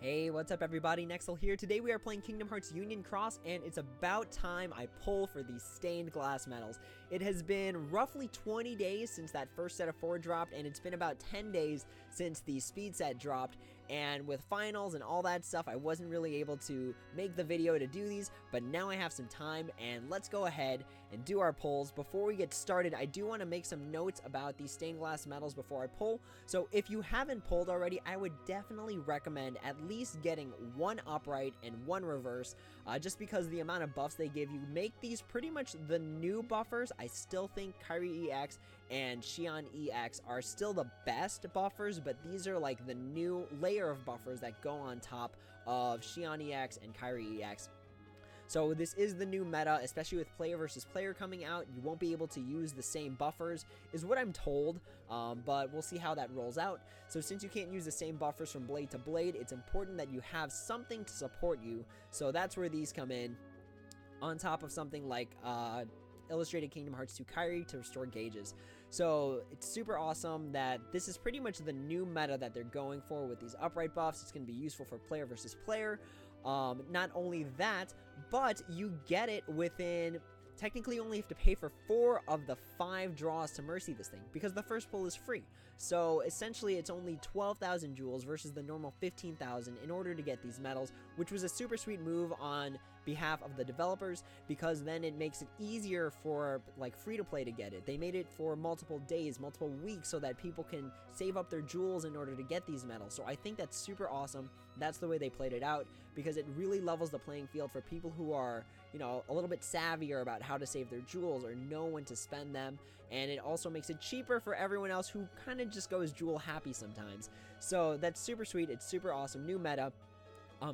Hey, what's up everybody, Nexel here. Today we are playing Kingdom Hearts Union Cross, and it's about time I pull for these stained glass medals. It has been roughly 20 days since that first set of 4 dropped, and it's been about 10 days since the speed set dropped, and with finals and all that stuff, I wasn't really able to make the video to do these, but now I have some time, and let's go ahead and do our pulls. Before we get started, I do want to make some notes about these stained glass medals before I pull. So if you haven't pulled already, I would definitely recommend at least getting 1 upright and 1 reverse, just because the amount of buffs they give you make these pretty much the new buffers. I still think Kairi EX and Xion EX are still the best buffers, but these are like the new layer of buffers that go on top of Xion EX and Kairi EX. So this is the new meta, especially with player versus player coming out. You won't be able to use the same buffers, is what I'm told, but we'll see how that rolls out. So since you can't use the same buffers from blade to blade, it's important that you have something to support you. So that's where these come in, on top of something like Illustrated Kingdom Hearts 2 Kairi to restore gauges. So it's super awesome that this is pretty much the new meta that they're going for with these upright buffs. It's going to be useful for player versus player. Not only that, but you get it within... Technically, you only have to pay for 4 of the 5 draws to mercy this thing, because the first pull is free. So essentially, it's only 12,000 jewels versus the normal 15,000 in order to get these medals, which was a super sweet move on behalf of the developers, because then it makes it easier for like free-to-play to get it. They made it for multiple days, multiple weeks, so that people can save up their jewels in order to get these medals. So I think that's super awesome. That's the way they played it out, because it really levels the playing field for people who are, you know, a little bit savvier about how to save their jewels or know when to spend them, and it also makes it cheaper for everyone else who kind of just goes jewel happy sometimes. So that's super sweet. It's super awesome. New meta.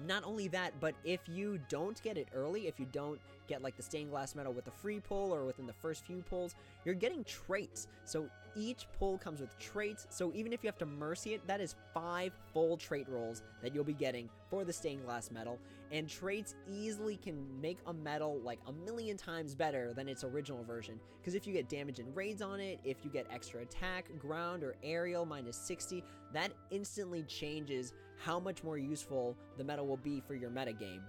Not only that, but if you don't get it early, if you don't get like the stained glass medal with the free pull or within the first few pulls, you're getting traits. So each pull comes with traits. So even if you have to mercy it, that is 5 full trait rolls that you'll be getting for the stained glass medal. And traits easily can make a medal like a million times better than its original version. Because if you get damage and raids on it, if you get extra attack, ground, or aerial minus 60, that instantly changes how much more useful the medal will be for your metagame.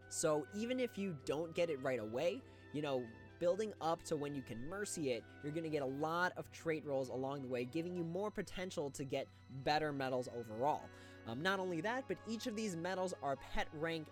So even if you don't get it right away, you know, building up to when you can mercy it, you're going to get a lot of trait rolls along the way, giving you more potential to get better medals overall. Not only that, but each of these medals are pet rank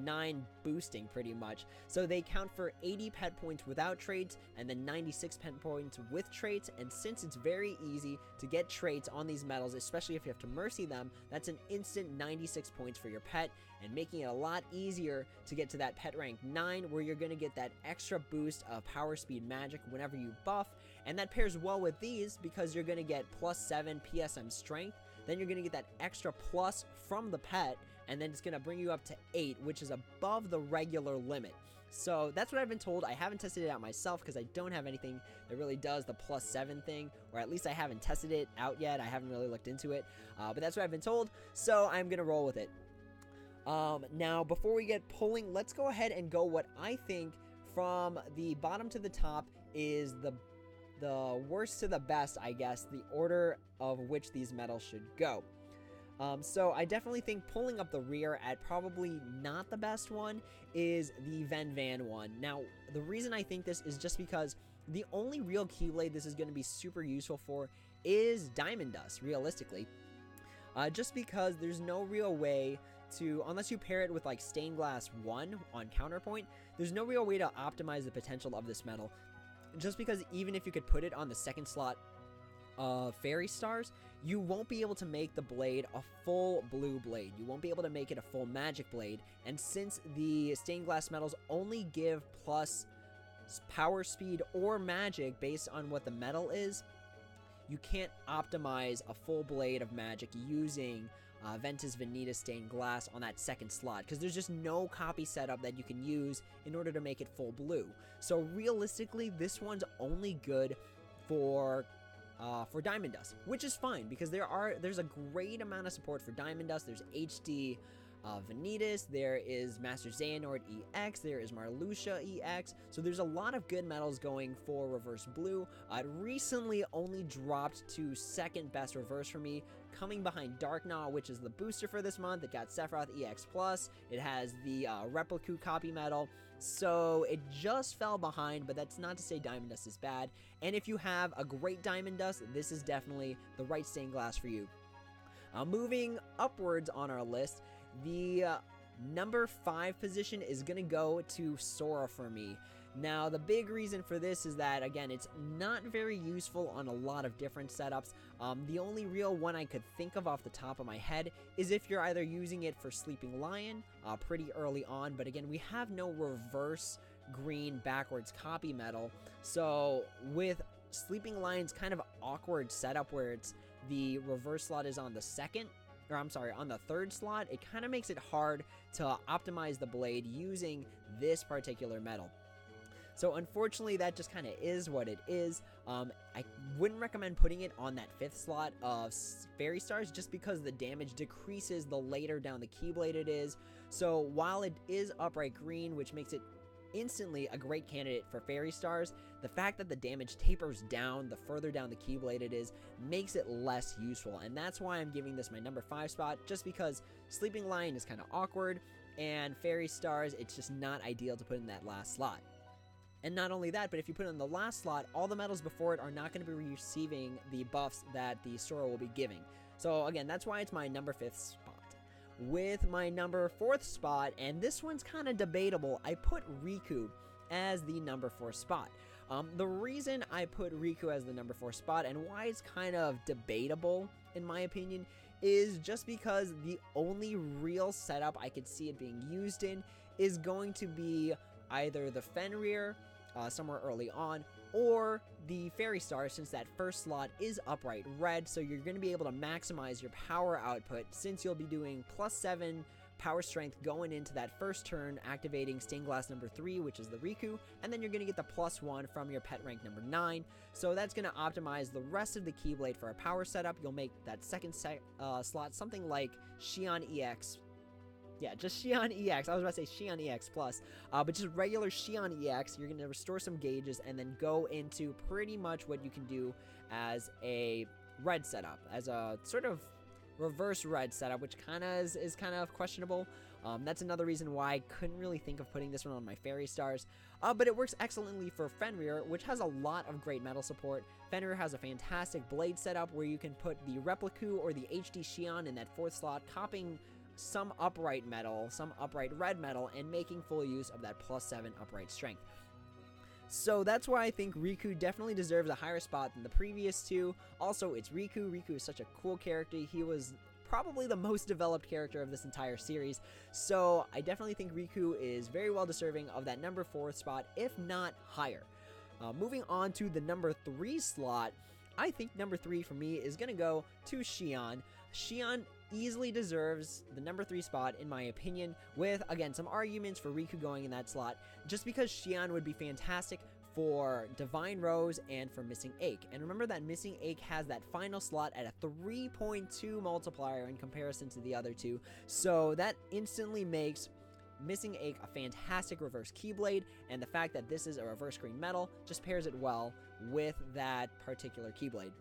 9 boosting pretty much, so they count for 80 pet points without traits and then 96 pet points with traits. And since it's very easy to get traits on these medals, especially if you have to mercy them, that's an instant 96 points for your pet, and making it a lot easier to get to that pet rank 9, where you're going to get that extra boost of power, speed, magic whenever you buff. And that pairs well with these because you're going to get plus 7 PSM strength, then you're going to get that extra plus from the pet, and then it's going to bring you up to 8, which is above the regular limit. So that's what I've been told. I haven't tested it out myself because I don't have anything that really does the plus 7 thing, or at least I haven't tested it out yet. I haven't really looked into it, but that's what I've been told, so I'm going to roll with it. Now, before we get pulling, let's go ahead and go what I think from the bottom to the top is the worst to the best, I guess, the order of which these medals should go. So I definitely think pulling up the rear at probably not the best one is the Van one. Now, the reason I think this is just because the only real Keyblade this is going to be super useful for is Diamond Dust, realistically. Just because there's no real way to, unless you pair it with like Stained Glass 1 on Counterpoint, there's no real way to optimize the potential of this medal. Just because even if you could put it on the second slot Fairy Stars, you won't be able to make the blade a full blue blade. You won't be able to make it a full magic blade. And since the stained glass medals only give plus power, speed, or magic based on what the metal is, you can't optimize a full blade of magic using Ventus Vanitas stained glass on that second slot, because there's just no copy setup that you can use in order to make it full blue. So realistically, this one's only good for Diamond Dust, which is fine because there's a great amount of support for Diamond Dust. There's HD Vanitas, there is Master Xehanort EX, there is Marluxia EX, so there's a lot of good medals going for Reverse Blue. It recently only dropped to second best reverse for me. coming behind Darkgnaw, which is the booster for this month. It got Sephiroth EX+, it has the Repliku copy medal, so it just fell behind, but that's not to say Diamond Dust is bad. And if you have a great Diamond Dust, this is definitely the right stained glass for you. Moving upwards on our list, the number 5 position is going to go to Sora for me. Now, the big reason for this is that, again, it's not very useful on a lot of different setups. The only real one I could think of off the top of my head is if you're either using it for Sleeping Lion pretty early on, but again, we have no reverse green backwards copy medal, so with Sleeping Lion's kind of awkward setup where it's the reverse slot is on the on the third slot, it kind of makes it hard to optimize the blade using this particular medal. So unfortunately, that just kind of is what it is. I wouldn't recommend putting it on that 5th slot of Fairy Stars just because the damage decreases the later down the Keyblade it is. So while it is upright green, which makes it instantly a great candidate for Fairy Stars, the fact that the damage tapers down the further down the Keyblade it is makes it less useful, and that's why I'm giving this my number 5 spot, just because Sleeping Lion is kind of awkward, and Fairy Stars, it's just not ideal to put in that last slot. And not only that, but if you put it in the last slot, all the medals before it are not going to be receiving the buffs that the Sora will be giving. So again, that's why it's my number 5th spot. With my number 4th spot, and this one's kind of debatable, I put Riku as the number 4 spot. The reason I put Riku as the number 4 spot and why it's kind of debatable, in my opinion, is just because the only real setup I could see it being used in is going to be either the Fenrir somewhere early on, or the Fairy Star, since that first slot is upright red, so you're going to be able to maximize your power output since you'll be doing +7 power strength going into that first turn, activating stained glass number 3, which is the Riku, and then you're going to get the +1 from your pet rank number 9, so that's going to optimize the rest of the Keyblade for a power setup. You'll make that second slot something like Xion EX. Yeah, just Xion EX. I was about to say Xion EX Plus, but just regular Xion EX. You're going to restore some gauges and then go into pretty much what you can do as a red setup, as a sort of reverse red setup, which kind of is kind of questionable. That's another reason why I couldn't really think of putting this one on my Fairy Stars, but it works excellently for Fenrir, which has a lot of great metal support. Fenrir has a fantastic blade setup where you can put the Repliku or the HD Xion in that 4th slot, copying some upright metal, some upright red metal, and making full use of that +7 upright strength. So that's why I think Riku definitely deserves a higher spot than the previous two. Also, it's Riku. Riku is such a cool character. He was probably the most developed character of this entire series, so I definitely think Riku is very well deserving of that number 4 spot, if not higher. Moving on to the number 3 slot, I think number 3 for me is going to go to Xion. Xion easily deserves the number 3 spot, in my opinion, with, again, some arguments for Riku going in that slot, just because Xion would be fantastic for Divine Rose and for Missing Ache. And remember that Missing Ache has that final slot at a 3.2 multiplier in comparison to the other two, so that instantly makes Missing Ache a fantastic reverse Keyblade, and the fact that this is a reverse green metal just pairs it well with that particular Keyblade.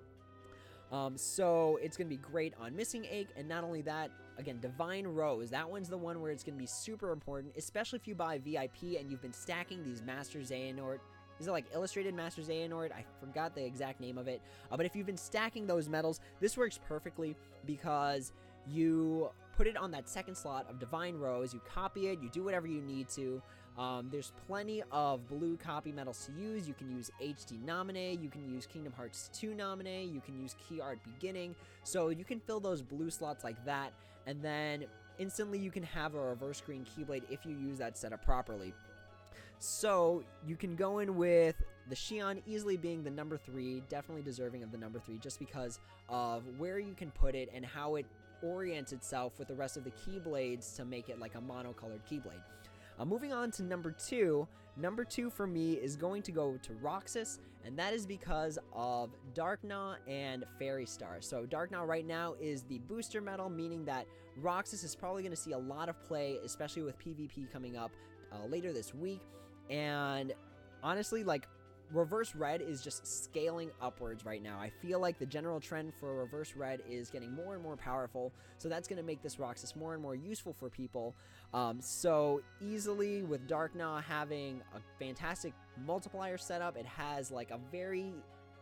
So it's going to be great on Missing Ache, and not only that, again, Divine Rose, that one's the one where it's going to be super important, especially if you buy VIP and you've been stacking these Master Xehanort. Is it like Illustrated Master Xehanort? I forgot the exact name of it. But if you've been stacking those medals, this works perfectly because you put it on that second slot of Divine Rose, you copy it, you do whatever you need to. There's plenty of blue copy medals to use. You can use HD Nominee, you can use Kingdom Hearts 2 Nominee, you can use Key Art Beginning, so you can fill those blue slots like that, and then instantly you can have a reverse green Keyblade if you use that setup properly. So you can go in with the Xion easily being the number 3, definitely deserving of the number 3, just because of where you can put it and how it orients itself with the rest of the Keyblades to make it like a monocolored Keyblade. Moving on to number 2. Number 2 for me is going to go to Roxas, and that is because of Darkgnaw and Fairy Star. So Darkgnaw right now is the booster medal, meaning that Roxas is probably going to see a lot of play, especially with PvP coming up later this week. And honestly, like, Reverse Red is just scaling upwards right now. I feel like the general trend for Reverse Red is getting more and more powerful, so that's going to make this Roxas more and more useful for people. So easily with Darkgnaw having a fantastic multiplier setup, it has like a very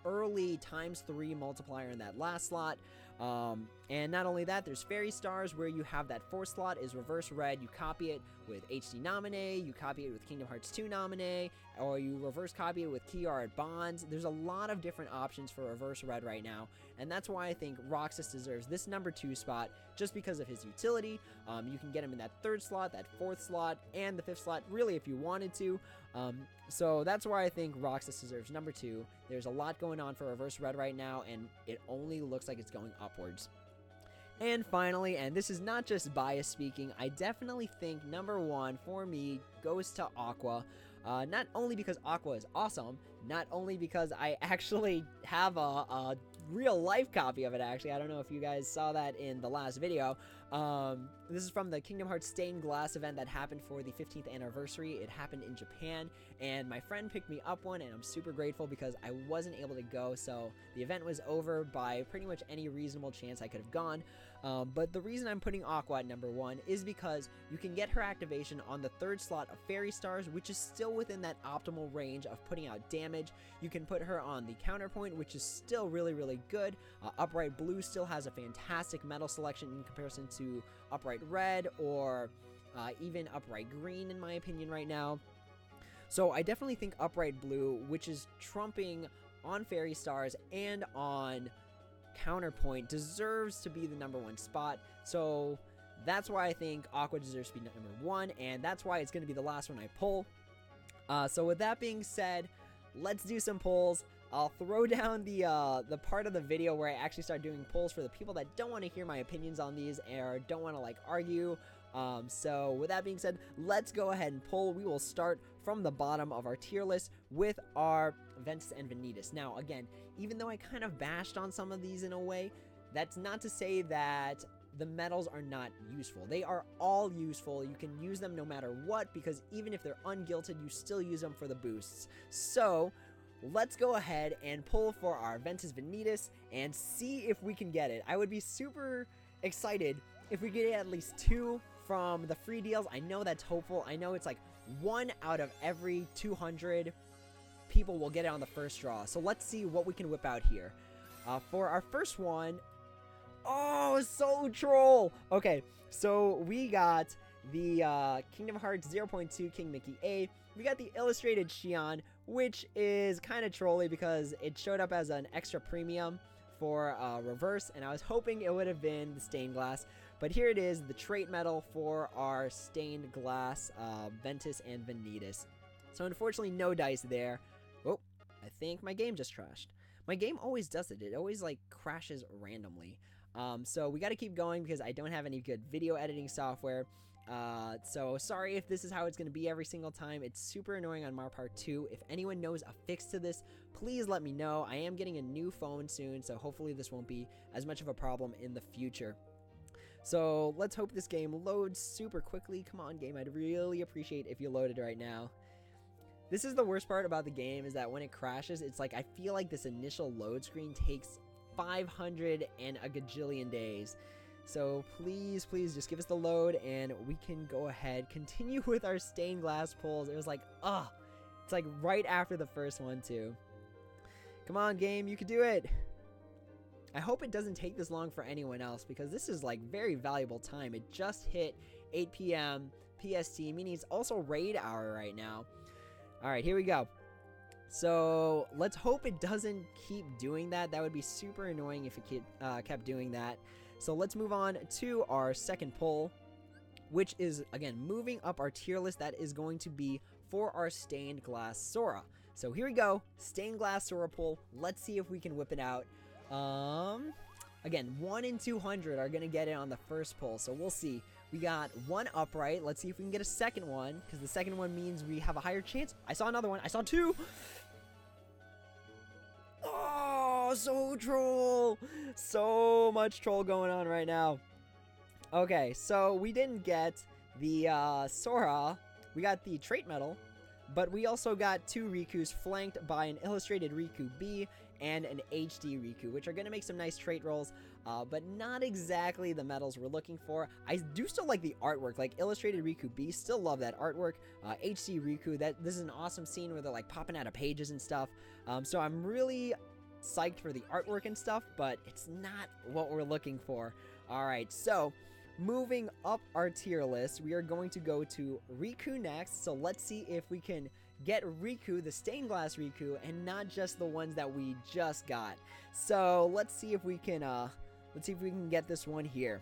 early ×3 multiplier in that last slot. And not only that, there's Fairy Stars where you have that 4th slot is Reverse Red. You copy it with HD Nominee, you copy it with Kingdom Hearts 2 Nominee, or you reverse copy it with Key Art Bonds. There's a lot of different options for Reverse Red right now, and that's why I think Roxas deserves this number 2 spot, just because of his utility. You can get him in that 3rd slot, that 4th slot, and the 5th slot, really, if you wanted to. So that's why I think Roxas deserves number 2. There's a lot going on for Reverse Red right now, and it only looks like it's going upwards. And finally, and this is not just bias speaking, I definitely think number 1 for me goes to Aqua. Not only because Aqua is awesome, not only because I actually have a real life copy of it, actually. I don't know if you guys saw that in the last video. This is from the Kingdom Hearts Stained Glass event that happened for the 15th anniversary. It happened in Japan, and my friend picked me up one, and I'm super grateful because I wasn't able to go, so the event was over by pretty much any reasonable chance I could have gone. But the reason I'm putting Aqua at number 1 is because you can get her activation on the 3rd slot of Fairy Stars, which is still within that optimal range of putting out damage. You can put her on the counterpoint, which is still really, really good. Upright Blue still has a fantastic metal selection in comparison to Upright Red or even Upright Green, in my opinion, right now. So I definitely think Upright Blue, which is trumping on Fairy Stars and on counterpoint, deserves to be the number 1 spot. So that's why I think Aqua deserves to be number 1, and that's why it's going to be the last one I pull. So with that being said, let's do some pulls. I'll throw down the part of the video where I actually start doing polls for the people that don't want to hear my opinions on these or don't want to like argue. So with that being said, let's go ahead and pull. We will start from the bottom of our tier list with our Ventus and Vanitas. Now again, even though I kind of bashed on some of these in a way, that's not to say that the medals are not useful. They are all useful. You can use them no matter what, because even if they're ungilted, you still use them for the boosts. So let's go ahead and pull for our Ventus Vanitas and see if we can get it. I would be super excited if we get at least 2 from the free deals. I know that's hopeful. I know it's like 1 out of every 200 people will get it on the first draw. So let's see what we can whip out here. For our first one, oh, so troll. Okay, so we got the Kingdom Hearts 0.2 King Mickey A. We got the illustrated Xion, which is kind of trolly because it showed up as an extra premium for reverse, and I was hoping it would have been the stained glass, but here it is, the trait medal for our stained glass Ventus and Vanitas. So unfortunately no dice there. Oh, I think my game just crashed. My game always does it. It always like crashes randomly. So we got to keep going because I don't have any good video editing software. So sorry if this is how it's going to be every single time. It's super annoying on my part too. If anyone knows a fix to this, please let me know. I am getting a new phone soon, so hopefully this won't be as much of a problem in the future. So let's hope this game loads super quickly. Come on, game. I'd really appreciate if you loaded right now. This is the worst part about the game, is that when it crashes, it's like I feel like this initial load screen takes 500 and a gajillion days. So please just give us the load and we can go ahead, continue with our stained glass pulls. It was like, it's like right after the first one too. Come on, game, you can do it. I hope it doesn't take this long for anyone else, because this is like very valuable time. It just hit 8 p.m. PST, meaning it's also raid hour right now. All right, here we go. So let's hope it doesn't keep doing that. That would be super annoying if it kept doing that. So let's move on to our second pull, which is, again, moving up our tier list. That is going to be for our stained glass Sora. So here we go, stained glass Sora pull. Let's see if we can whip it out. Again, 1 in 200 are going to get it on the first pull, so we'll see. We got 1 upright. Let's see if we can get a second one, because the second one means we have a higher chance. I saw another one. I saw 2. Oh, so troll. So much troll going on right now. Okay, so we didn't get the Sora. We got the trait medal. But we also got 2 Rikus flanked by an illustrated Riku B and an HD Riku, which are going to make some nice trait rolls, but not exactly the medals we're looking for. I do still like the artwork, like illustrated Riku B, still love that artwork. HD Riku, this is an awesome scene where they're like popping out of pages and stuff. So I'm really psyched for the artwork and stuff, but it's not what we're looking for. Alright, so moving up our tier list, we are going to go to Riku next. So let's see if we can get Riku, the stained glass Riku, and not just the ones that we just got. So let's see if we can get this one here.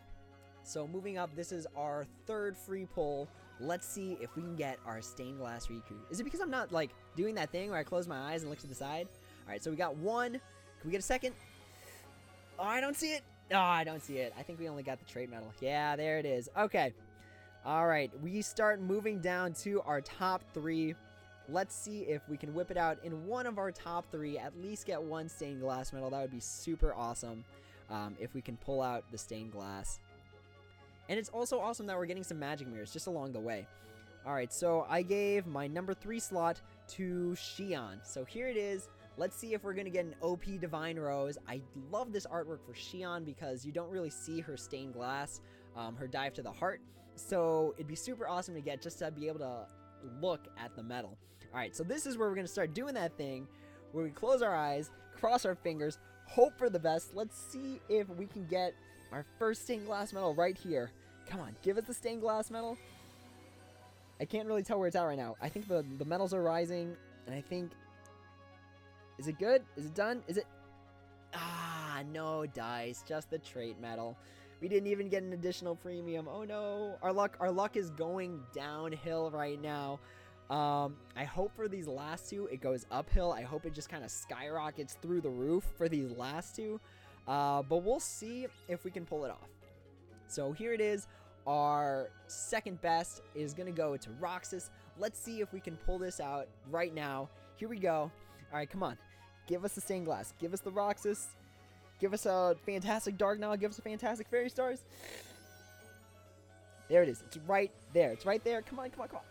So moving up, this is our 3rd free pull. Let's see if we can get our stained glass Riku. Is it because I'm not like doing that thing where I close my eyes and look to the side? Alright, so we got 1. Can we get a second? Oh, I don't see it. Oh, I don't see it. I think we only got the trait medal. Yeah, there it is. Okay. Alright, we start moving down to our top 3. Let's see if we can whip it out in one of our top 3. At least get 1 stained glass medal. That would be super awesome if we can pull out the stained glass. And it's also awesome that we're getting some magic mirrors just along the way. Alright, so I gave my number 3 slot to Xion. So here it is. Let's see if we're going to get an OP Divine Rose. I love this artwork for Xion because you don't really see her stained glass, her dive to the heart. So it'd be super awesome to get just to be able to look at the medal. Alright, so this is where we're going to start doing that thing where we close our eyes, cross our fingers, hope for the best. Let's see if we can get our first stained glass medal right here. Come on, give us the stained glass medal. I can't really tell where it's at right now. I think the medals are rising, and I think... Is it good? Is it done? Is it... Ah, no dice. Just the trait medal. We didn't even get an additional premium. Oh no. Our luck is going downhill right now. I hope for these last 2 it goes uphill. I hope it just kind of skyrockets through the roof for these last 2. But we'll see if we can pull it off. So here it is. Our second best is going to go to Roxas. Let's see if we can pull this out right now. Here we go. Alright, come on. Give us the stained glass. Give us the Roxas. Give us a fantastic Dark Now. Give us a fantastic Fairy Stars. There it is. It's right there. It's right there. Come on, come on, come on.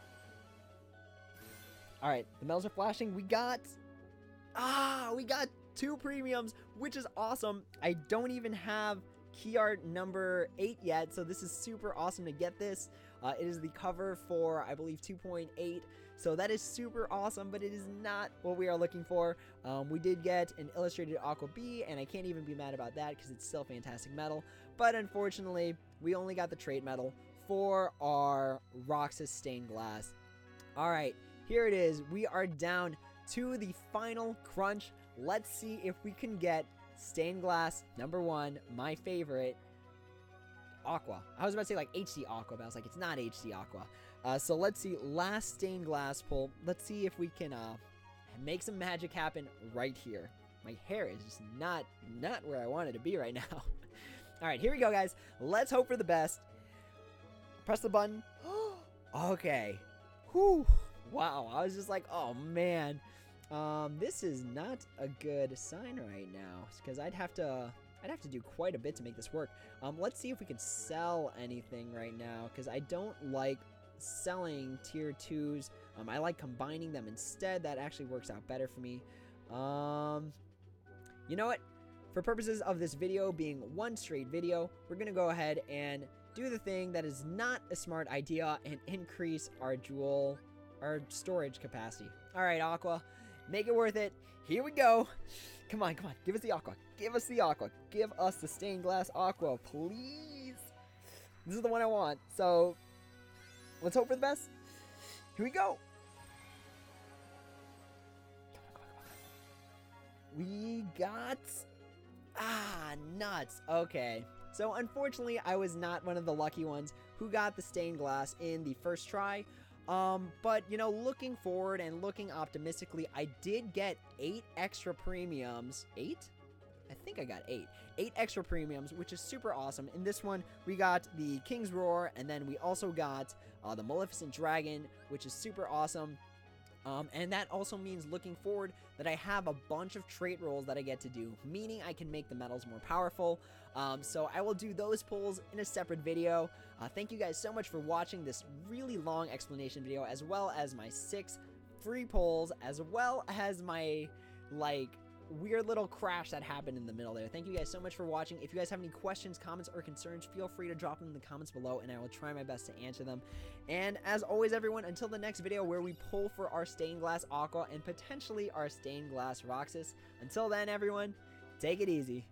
Alright, the medals are flashing. We got 2 premiums, which is awesome. I don't even have key art number 8 yet, so this is super awesome to get this. It is the cover for, I believe, 2.8. So that is super awesome, but it is not what we are looking for. We did get an illustrated Aqua B, and I can't even be mad about that because it's still fantastic medal. But unfortunately, we only got the trait medal for our Roxas stained glass. Alright, here it is. We are down to the final crunch. Let's see if we can get stained glass number 1, my favorite, Aqua. I was about to say like HD Aqua, but I was like, it's not HD Aqua. So let's see, last stained glass pull. Let's see if we can make some magic happen right here. My hair is just not where I want it to be right now. Alright, here we go, guys. Let's hope for the best. Press the button. Okay. Whew. Wow, I was just like, oh man. This is not a good sign right now, because I'd have to do quite a bit to make this work. Let's see if we can sell anything right now, because I don't like selling tier 2s. I like combining them instead. That actually works out better for me. You know what? For purposes of this video being one straight video, we're gonna go ahead and do the thing that is not a smart idea and increase our storage capacity. All right, Aqua, make it worth it. Here we go. Come on, come on. Give us the Aqua. Give us the Aqua. Give us the stained glass Aqua, please. This is the one I want. So let's hope for the best. Here we go. We got... nuts. Okay. So unfortunately, I was not one of the lucky ones who got the stained glass in the first try. But, you know, looking forward and looking optimistically, I did get 8 extra premiums. 8? I think I got 8. 8 extra premiums, which is super awesome. In this one, we got the King's Roar, and then we also got the Maleficent Dragon, which is super awesome. And that also means looking forward that I have a bunch of trait rolls that I get to do, meaning I can make the medals more powerful. So I will do those pulls in a separate video. Thank you guys so much for watching this really long explanation video, as well as my 6 free pulls, as well as my, like, weird little crash that happened in the middle there. Thank you guys so much for watching. If you guys have any questions, comments, or concerns, feel free to drop them in the comments below, and I will try my best to answer them. And as always, everyone, until the next video where we pull for our stained glass aqua and potentially our stained glass Roxas, until then, everyone, take it easy.